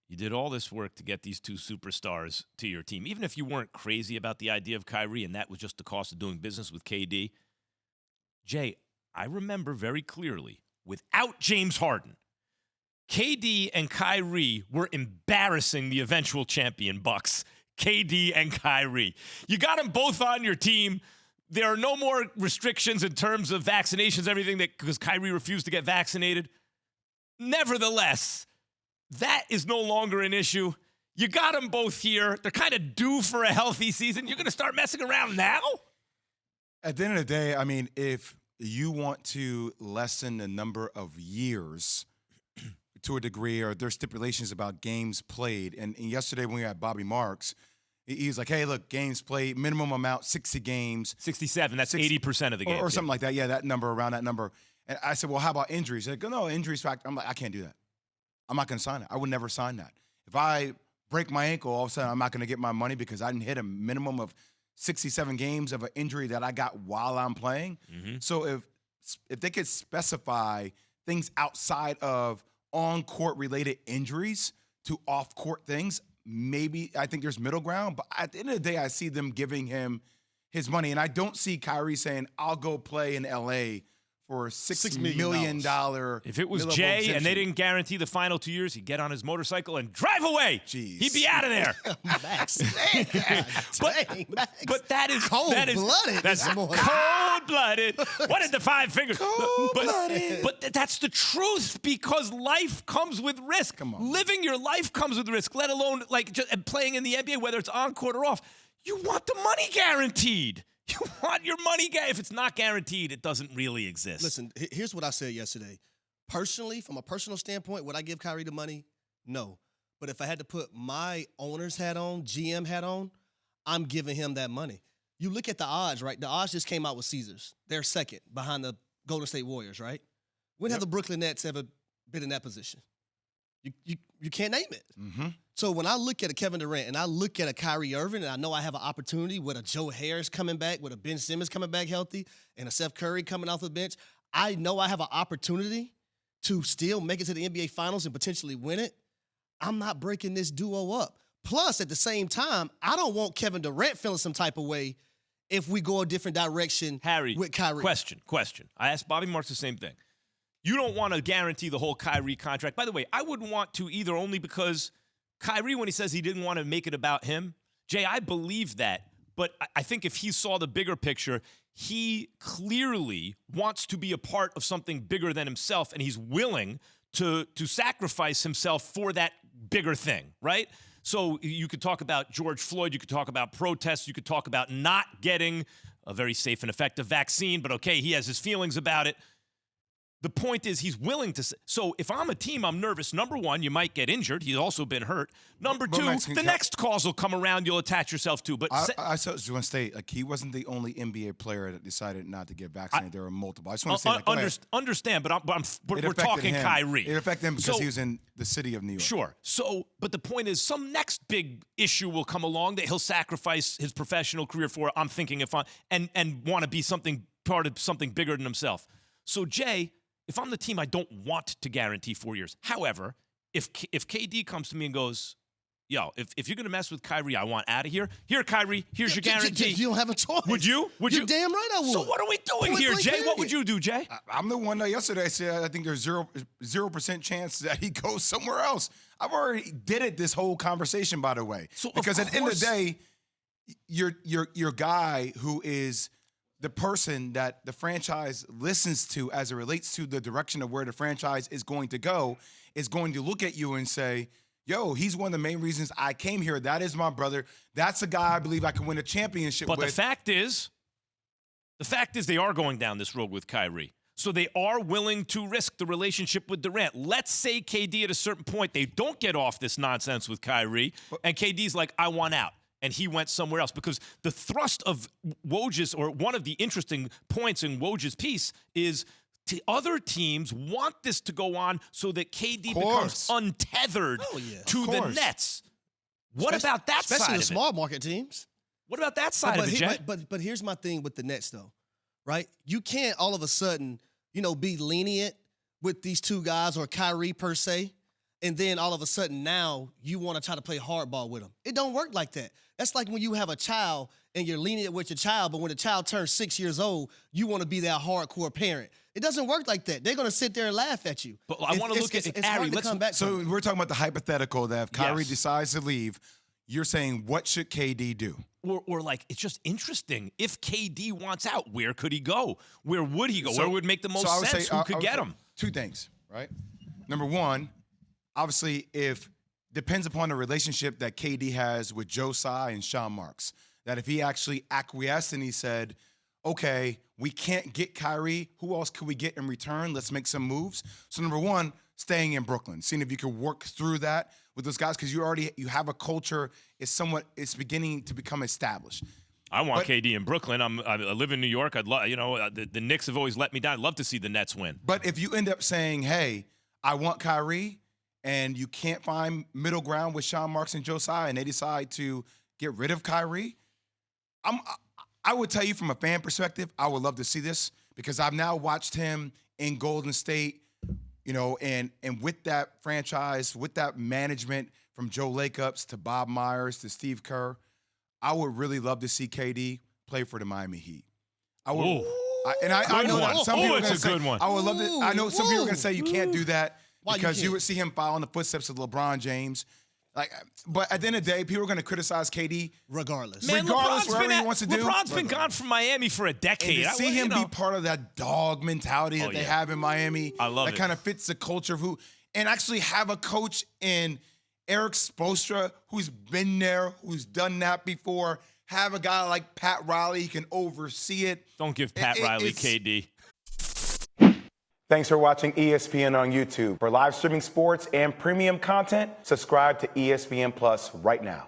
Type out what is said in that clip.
You did all this work to get these two superstars to your team. Even if you weren't crazy about the idea of Kyrie and that was just the cost of doing business with KD. Jay, I remember very clearly, without James Harden, KD and Kyrie were embarrassing the eventual champion Bucks. KD and Kyrie. You got them both on your team. There are no more restrictions in terms of vaccinations, everything, that because Kyrie refused to get vaccinated. Nevertheless, that is no longer an issue. You got them both here. They're kind of due for a healthy season. You're going to start messing around now? At the end of the day, I mean, if you want to lessen the number of years to a degree, or there's stipulations about games played, and yesterday when we had Bobby Marks, he was like, hey, look, games played, minimum amount, 60 games. 67, that's 80% of the games. Or something like that. Yeah, that number, around that number. And I said, well, how about injuries? They go, no, injuries factor. I'm like, I can't do that. I'm not going to sign it. I would never sign that. If I break my ankle, all of a sudden I'm not going to get my money because I didn't hit a minimum of 67 games of an injury that I got while I'm playing. Mm-hmm. So if they could specify things outside of on-court related injuries to off-court things, maybe I think there's middle ground. But at the end of the day, I see them giving him his money. And I don't see Kyrie saying, I'll go play in L.A. for $6 million. If it was Jay exemption, and they didn't guarantee the final 2 years, he'd get on his motorcycle and drive away. Jeez. He'd be out of there. Max. But that is cold-blooded. That's cold-blooded. What did the five fingers? Cold-blooded. But that's the truth, because life comes with risk. Come on. Living your life comes with risk, let alone like just playing in the NBA, whether it's on court or off. You want the money guaranteed. You want your money. If it's not guaranteed, it doesn't really exist. Listen, here's what I said yesterday. Personally, from a personal standpoint, would I give Kyrie the money? No. But if I had to put my owner's hat on, GM hat on, I'm giving him that money. You look at the odds, right? The odds just came out with Caesars. They're second behind the Golden State Warriors, right? When have the Brooklyn Nets ever been in that position? You can't name it. Mm-hmm. So when I look at a Kevin Durant and I look at a Kyrie Irving, and I know I have an opportunity with a Joe Harris coming back, with a Ben Simmons coming back healthy, and a Steph Curry coming off the bench, I know I have an opportunity to still make it to the NBA Finals and potentially win it. I'm not breaking this duo up. Plus, at the same time, I don't want Kevin Durant feeling some type of way if we go a different direction with Kyrie. Question. I asked Bobby Marks the same thing. You don't want to guarantee the whole Kyrie contract. By the way, I wouldn't want to either, only because Kyrie, when he says he didn't want to make it about him, Jay, I believe that. But I think if he saw the bigger picture, he clearly wants to be a part of something bigger than himself, and he's willing to sacrifice himself for that bigger thing, right? So you could talk about George Floyd, you could talk about protests, you could talk about not getting a very safe and effective vaccine, but okay, he has his feelings about it. The point is he's willing to. So if I'm a team, I'm nervous. Number one, you might get injured. He's also been hurt. Number two, the next calls will come around you'll attach yourself to. But I just want to say, like, he wasn't the only NBA player that decided not to get vaccinated. There were multiple. I just want to say that. Understand, but we're talking Kyrie. It affected him because he was in the city of New York. Sure. So, but the point is, some next big issue will come along that he'll sacrifice his professional career for. I'm thinking and want to be part of something bigger than himself. So, Jay, if I'm the team, I don't want to guarantee 4 years. However, if KD comes to me and goes, yo, if you're going to mess with Kyrie, I want out of here. Here, Kyrie, here's your guarantee. You don't have a choice. Would you? You're damn right I would. So what are we doing here, Jay? What would you do, Jay? I'm the one that yesterday said I think there's 0% chance that he goes somewhere else. I've already did it this whole conversation, by the way. So because at the end of the day, your guy who is the person that the franchise listens to as it relates to the direction of where the franchise is going to go is going to look at you and say, yo, he's one of the main reasons I came here. That is my brother. That's a guy I believe I can win a championship with. But the fact is they are going down this road with Kyrie. So they are willing to risk the relationship with Durant. Let's say KD at a certain point, they don't get off this nonsense with Kyrie, and KD's like, I want out. And he went somewhere else, because the thrust of Woj's, or one of the interesting points in Woj's piece, is other teams want this to go on so that KD becomes untethered to the Nets. What about that side of it? Especially the small market teams. What about that side of it, Jay? But here's my thing with the Nets, though, right? You can't all of a sudden, be lenient with these two guys, or Kyrie per se, and then all of a sudden now you want to try to play hardball with them. It don't work like that. That's like when you have a child and you're lenient with your child, but when the child turns 6 years old, you want to be that hardcore parent. It doesn't work like that. They're going to sit there and laugh at you. But I want to look at it's Harry. hard to come back So from. we're talking about the hypothetical that if Kyrie Yes. decides to leave, you're saying what should KD do? Or like, it's just interesting. If KD wants out, where could he go? Where would he go? So- where would make the most I would sense? say- Who I could would get say him? Two things, right? Number one, obviously, if depends upon the relationship that KD has with Joe Tsai and Sean Marks. That if he actually acquiesced and he said, okay, we can't get Kyrie, who else could we get in return? Let's make some moves. So number one, staying in Brooklyn, seeing if you could work through that with those guys, because you have a culture, it's beginning to become established. I want KD in Brooklyn. I live in New York. I'd love, the Knicks have always let me down. I'd love to see the Nets win. But if you end up saying, hey, I want Kyrie, and you can't find middle ground with Sean Marks and Joe Tsai, and they decide to get rid of Kyrie, I would tell you from a fan perspective, I would love to see this because I've now watched him in Golden State, and with that franchise, with that management from Joe Lakeups to Bob Myers to Steve Kerr, I would really love to see KD play for the Miami Heat. I would, Ooh. I know one. some people are It's gonna a say, good one. I would love to. I know some people are gonna say you can't do that Why you because you can't? would see him follow in the footsteps of LeBron James. But at the end of the day, people are going to criticize KD. Regardless. Man, Regardless, LeBron's whatever been he wants to do. LeBron's been gone from Miami for a And decade. to see him you know. be part of that dog mentality that they yeah. have in Miami, I love that it. kind of fits the culture of and actually have a coach in Eric Spoelstra who's been there, who's done that before. Have a guy like Pat Riley, he can oversee it. Don't give Pat Riley it's- KD. Thanks for watching ESPN on YouTube. For live streaming sports and premium content, subscribe to ESPN Plus right now.